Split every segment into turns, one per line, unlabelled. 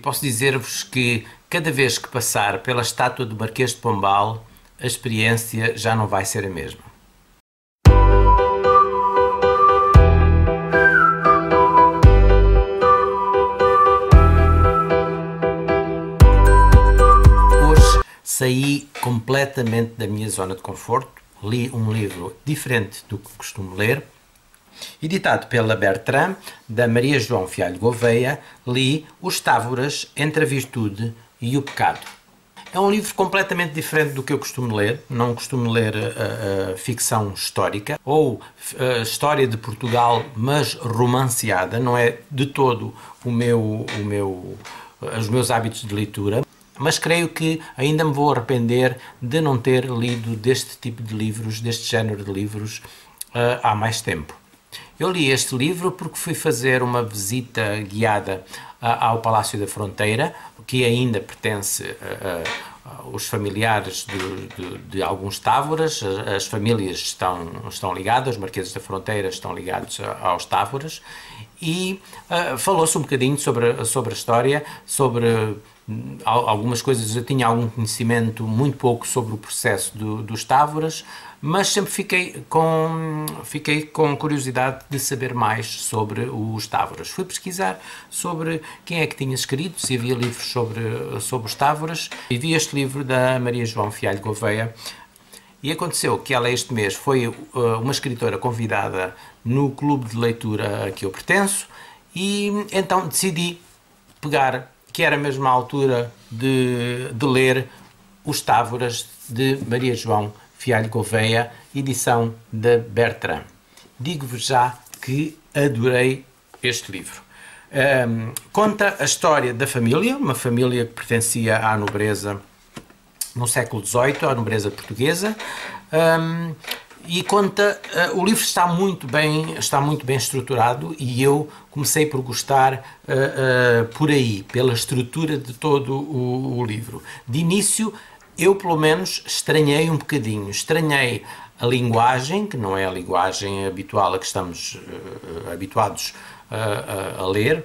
Posso dizer-vos que cada vez que passar pela estátua do Marquês de Pombal, a experiência já não vai ser a mesma. Hoje saí completamente da minha zona de conforto, li um livro diferente do que costumo ler. Editado pela Bertrand, da Maria João Fialho Gouveia, li Os Távoras entre a Virtude e o Pecado. É um livro completamente diferente do que eu costumo ler. Não costumo ler ficção histórica ou história de Portugal, mas romanceada. Não é de todo os meus hábitos de leitura. Mas creio que ainda me vou arrepender de não ter lido deste tipo de livros, deste género de livros, há mais tempo. Eu li este livro porque fui fazer uma visita guiada ao Palácio da Fronteira, que ainda pertence aos familiares de alguns távoras. As famílias estão ligadas, os Marqueses da Fronteira estão ligados aos távoras, e falou-se um bocadinho sobre a história, sobre algumas coisas. Eu tinha algum conhecimento, muito pouco, sobre o processo dos távoras, mas sempre fiquei com curiosidade de saber mais sobre os távoras. Fui pesquisar sobre quem é que tinha escrito, se havia livros sobre os távoras, e vi este livro da Maria João Fialho Gouveia. E aconteceu que ela este mês foi uma escritora convidada no clube de leitura a que eu pertenço, e então decidi pegar, que era mesmo a altura de ler Os Távoras, de Maria João Fialho Gouveia, edição da Bertrand. Digo-vos já que adorei este livro. Conta a história da família, uma família que pertencia à nobreza no século XVIII, à nobreza portuguesa, e conta, o livro está muito bem estruturado, e eu comecei por gostar por aí, pela estrutura de todo o livro. De início, eu pelo menos estranhei um bocadinho, a linguagem, que não é a linguagem habitual a que estamos habituados a ler,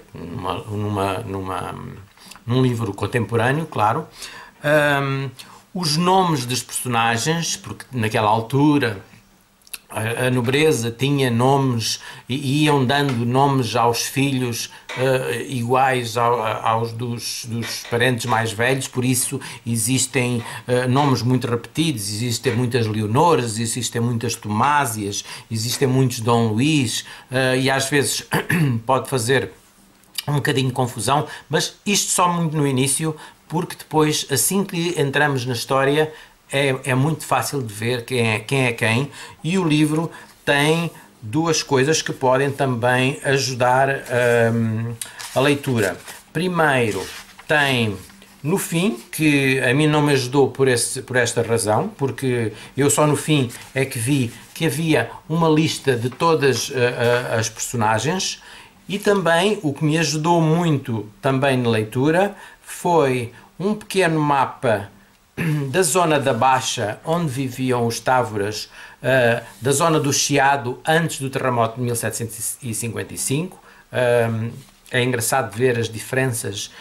num livro contemporâneo, claro. Os nomes dos personagens, porque naquela altura a nobreza tinha nomes e iam dando nomes aos filhos iguais aos dos parentes mais velhos, por isso existem nomes muito repetidos, existem muitas Leonoras, existem muitas Tomásias, existem muitos Dom Luís, e às vezes pode fazer um bocadinho de confusão, mas isto só muito no início, porque depois, assim que entramos na história, é muito fácil de ver quem é quem, e o livro tem duas coisas que podem também ajudar a leitura. Primeiro, tem no fim, que a mim não me ajudou por esta razão, porque eu só no fim é que vi que havia uma lista de todas as personagens, e também o que me ajudou muito também na leitura foi um pequeno mapa da zona da Baixa, onde viviam os távoras, da zona do Chiado, antes do terremoto de 1755. É engraçado ver as diferenças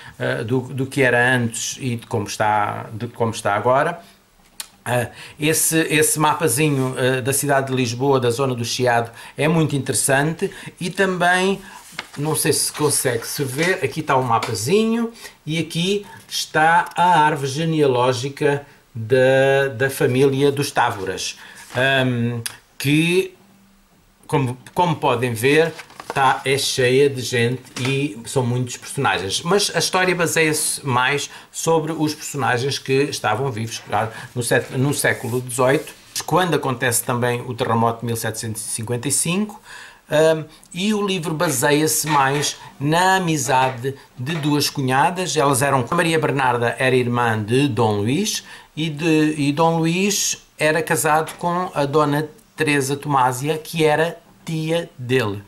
do que era antes e de como está agora. Esse mapazinho da cidade de Lisboa, da zona do Chiado, é muito interessante, e também, não sei se consegue-se ver, aqui está um mapazinho, e aqui está a árvore genealógica da família dos távoras, que, como podem ver, é cheia de gente e são muitos personagens. Mas a história baseia-se mais sobre os personagens que estavam vivos no século XVIII, quando acontece também o terremoto de 1755, e o livro baseia-se mais na amizade de duas cunhadas. Elas eram, Maria Bernarda era irmã de Dom Luís, e Dom Luís era casado com a Dona Teresa Tomásia, que era tia dele.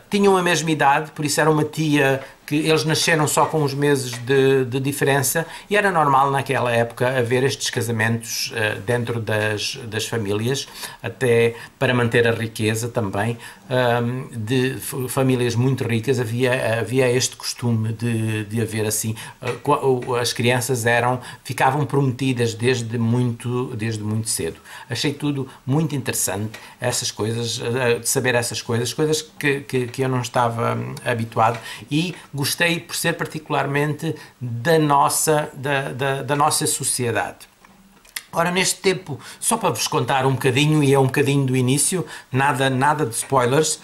Tinham a mesma idade, por isso era uma tia que eles nasceram só com uns meses de diferença e era normal naquela época haver estes casamentos dentro das famílias, até para manter a riqueza também, de famílias muito ricas havia este costume de haver assim, as crianças ficavam prometidas desde muito cedo. Achei tudo muito interessante, essas coisas, de saber essas coisas que eu não estava habituado, e gostei por ser particularmente da nossa sociedade. Ora, neste tempo, só para vos contar um bocadinho, e é um bocadinho do início, nada de spoilers,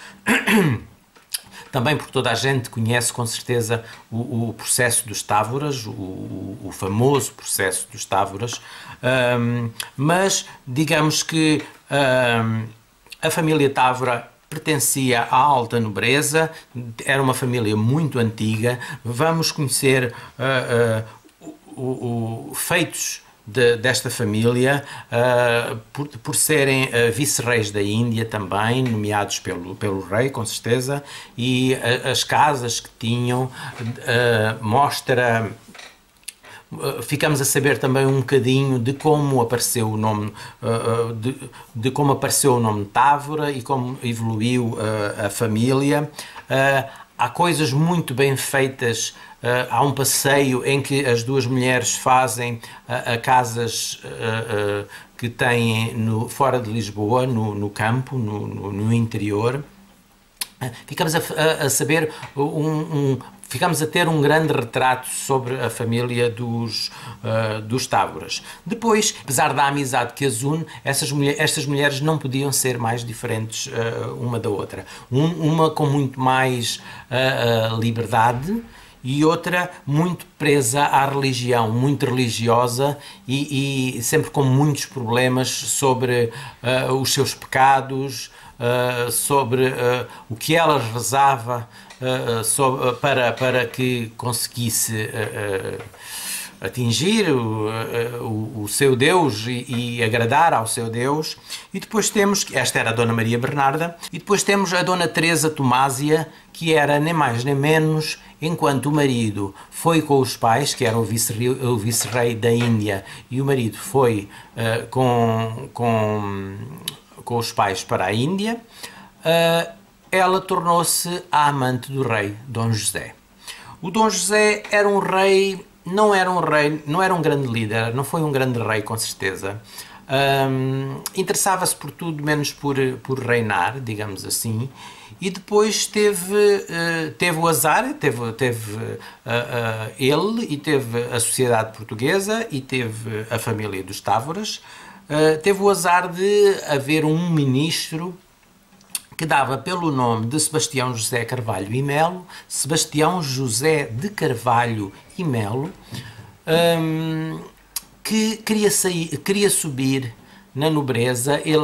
também porque toda a gente conhece com certeza o processo dos Távoras, o famoso processo dos Távoras, mas digamos que a família Távora pertencia à alta nobreza, era uma família muito antiga. Vamos conhecer feitos desta família, por serem vice-reis da Índia também, nomeados pelo rei, com certeza, e as casas que tinham, ficamos a saber também um bocadinho de como apareceu o nome, de como apareceu o nome Távora e como evoluiu a família. Há coisas muito bem feitas. Há um passeio em que as duas mulheres fazem a casas que têm fora de Lisboa, no campo, no interior. Ficamos a saber ficamos a ter um grande retrato sobre a família dos Távoras. Depois, apesar da amizade que as une, estas mulheres não podiam ser mais diferentes uma da outra. Uma com muito mais liberdade e outra muito presa à religião, muito religiosa e sempre com muitos problemas sobre os seus pecados, sobre o que ela rezava para que conseguisse atingir o seu Deus e agradar ao seu Deus. E depois temos, esta era a Dona Maria Bernarda, e depois temos a Dona Teresa Tomásia, que era nem mais nem menos, enquanto o marido foi com os pais, que era o vice-rei da Índia, e o marido foi com os pais para a Índia, ela tornou-se a amante do rei, Dom José. O Dom José era um rei, não era um grande líder, não foi um grande rei, com certeza. Interessava-se por tudo menos por reinar, digamos assim, e depois teve o azar, ele, e teve a sociedade portuguesa, e teve a família dos Távoras, teve o azar de haver um ministro que dava pelo nome de Sebastião José Carvalho e Melo, Sebastião José de Carvalho e Melo, que queria subir na nobreza. Ele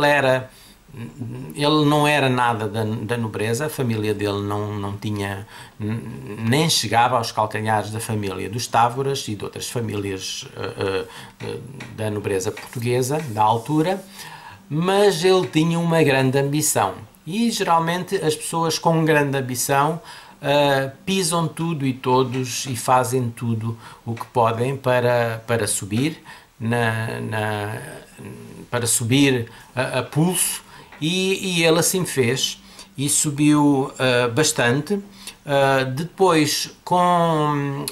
não era nada da nobreza, a família dele não tinha, nem chegava aos calcanhares da família dos Távoras e de outras famílias da nobreza portuguesa da altura, mas ele tinha uma grande ambição. E geralmente as pessoas com grande ambição pisam tudo e todos e fazem tudo o que podem para subir para subir a pulso, e ele assim fez e subiu bastante. Depois, com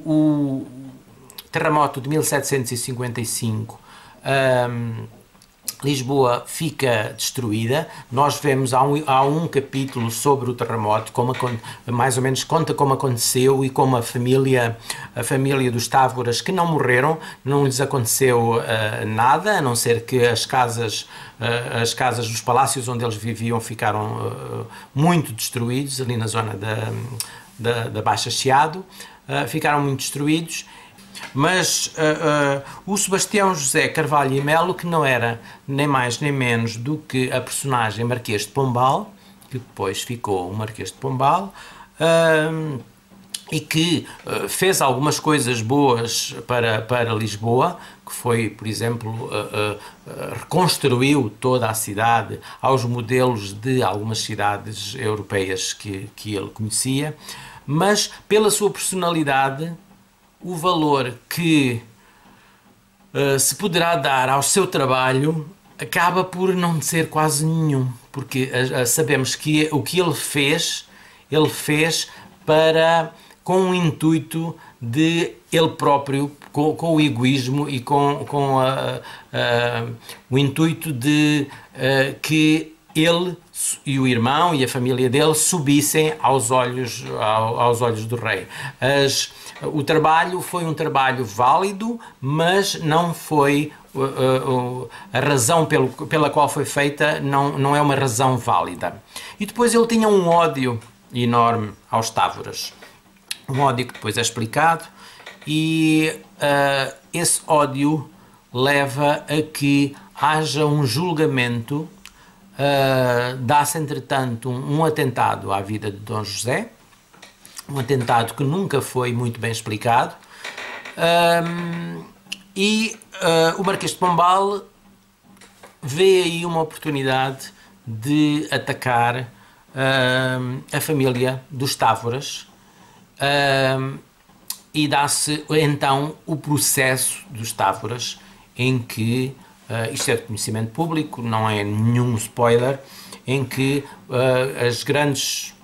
o terremoto de 1755, Lisboa fica destruída. Nós vemos, há um capítulo sobre o terremoto, mais ou menos conta como aconteceu e como a família dos Távoras, que não morreram, não lhes aconteceu nada, a não ser que as casas dos palácios onde eles viviam ficaram muito destruídos, ali na zona da Baixa Chiado, ficaram muito destruídos. Mas o Sebastião José Carvalho e Melo, que não era nem mais nem menos do que a personagem Marquês de Pombal, que depois ficou o Marquês de Pombal, e que fez algumas coisas boas para Lisboa, que foi, por exemplo, reconstruiu toda a cidade aos modelos de algumas cidades europeias que ele conhecia. mas pela sua personalidade, o valor que se poderá dar ao seu trabalho acaba por não ser quase nenhum, porque sabemos que o que ele fez com o intuito de ele próprio, com o egoísmo e com o intuito de que ele e o irmão e a família dele subissem aos olhos do rei. O trabalho foi um trabalho válido, mas não foi a razão pela qual foi feita, não é uma razão válida. E depois ele tinha um ódio enorme aos távoras, um ódio que depois é explicado, e esse ódio leva a que haja um julgamento. Dá-se entretanto um atentado à vida de Dom José, um atentado que nunca foi muito bem explicado, e o Marquês de Pombal vê aí uma oportunidade de atacar a família dos Távoras, e dá-se então o processo dos Távoras, em que isto é de conhecimento público, não é nenhum spoiler, em que as grandes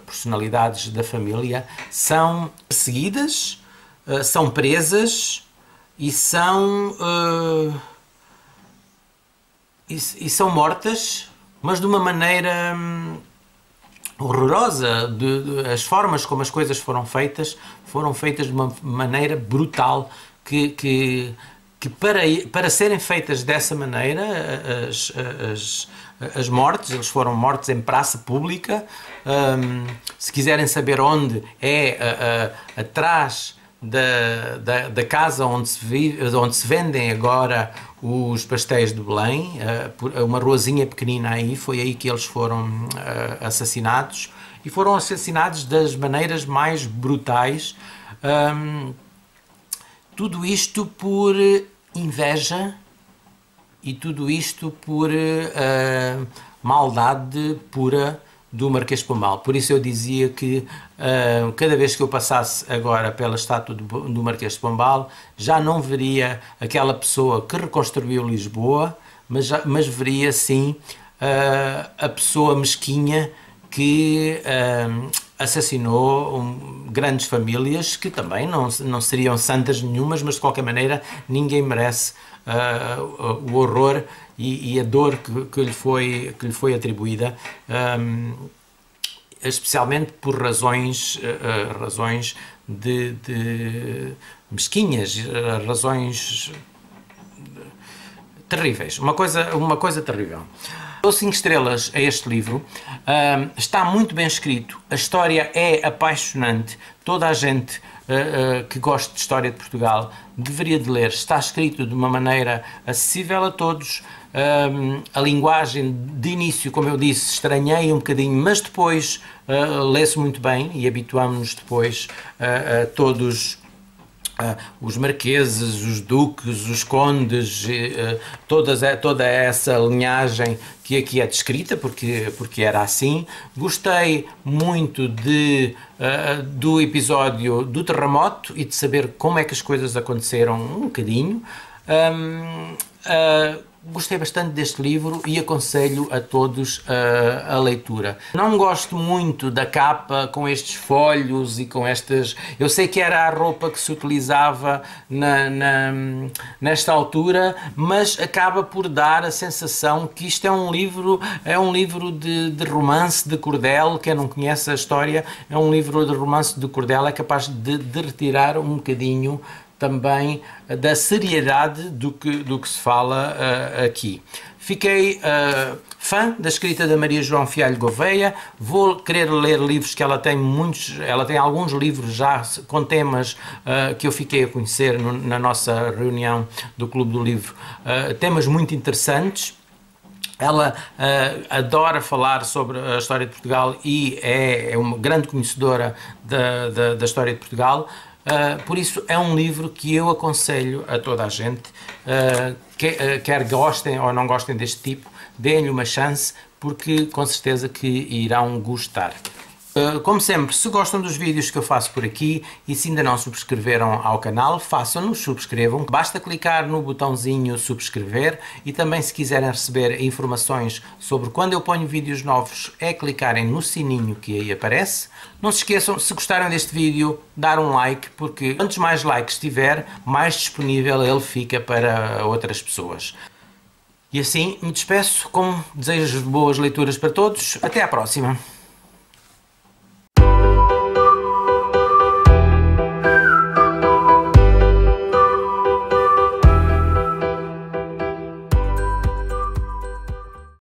personalidades da família são perseguidas, são presas e são mortas, mas de uma maneira horrorosa. As formas como as coisas foram feitas de uma maneira brutal, que para serem feitas dessa maneira, as mortes, eles foram mortos em praça pública. Se quiserem saber onde é, atrás da casa onde se vendem agora os pastéis de Belém, uma ruazinha pequenina aí, foi aí que eles foram assassinados, e foram assassinados das maneiras mais brutais. Tudo isto por inveja e tudo isto por maldade pura do Marquês de Pombal. Por isso eu dizia que cada vez que eu passasse agora pela estátua do Marquês de Pombal, já não veria aquela pessoa que reconstruiu Lisboa, mas veria sim a pessoa mesquinha que assassinou grandes famílias, que também não seriam santas nenhumas, mas de qualquer maneira ninguém merece o horror e a dor que lhe foi atribuída, especialmente por razões de mesquinhas, razões terríveis, uma coisa terrível. Dou 5 estrelas a este livro. Está muito bem escrito, a história é apaixonante, toda a gente que gosta de história de Portugal deveria de ler. Está escrito de uma maneira acessível a todos. A linguagem de início, como eu disse, estranhei um bocadinho, mas depois lê-se muito bem, e habituámos-nos depois a todos os marqueses, os duques, os condes, toda essa linhagem que aqui é descrita, porque era assim. Gostei muito do episódio do terremoto e de saber como é que as coisas aconteceram um bocadinho. Gostei bastante deste livro e aconselho a todos a leitura. Não gosto muito da capa com estes folhos e com estas... Eu sei que era a roupa que se utilizava nesta altura, mas acaba por dar a sensação que isto é um livro de romance de cordel. Quem não conhece a história, é um livro de romance de cordel, é capaz de retirar um bocadinho também da seriedade do que se fala aqui. Fiquei fã da escrita da Maria João Fialho Gouveia. Vou querer ler livros que ela tem alguns livros já com temas que eu fiquei a conhecer na nossa reunião do Clube do Livro, temas muito interessantes. Ela adora falar sobre a história de Portugal e é uma grande conhecedora da história de Portugal. Por isso é um livro que eu aconselho a toda a gente, quer gostem ou não gostem deste tipo, deem-lhe uma chance, porque com certeza que irão gostar. Como sempre, se gostam dos vídeos que eu faço por aqui e se ainda não subscreveram ao canal, façam-no, subscrevam. Basta clicar no botãozinho subscrever e também, se quiserem receber informações sobre quando eu ponho vídeos novos, é clicarem no sininho que aí aparece. Não se esqueçam, se gostarem deste vídeo, dar um like, porque quantos mais likes tiver, mais disponível ele fica para outras pessoas. E assim me despeço com desejos de boas leituras para todos. Até à próxima!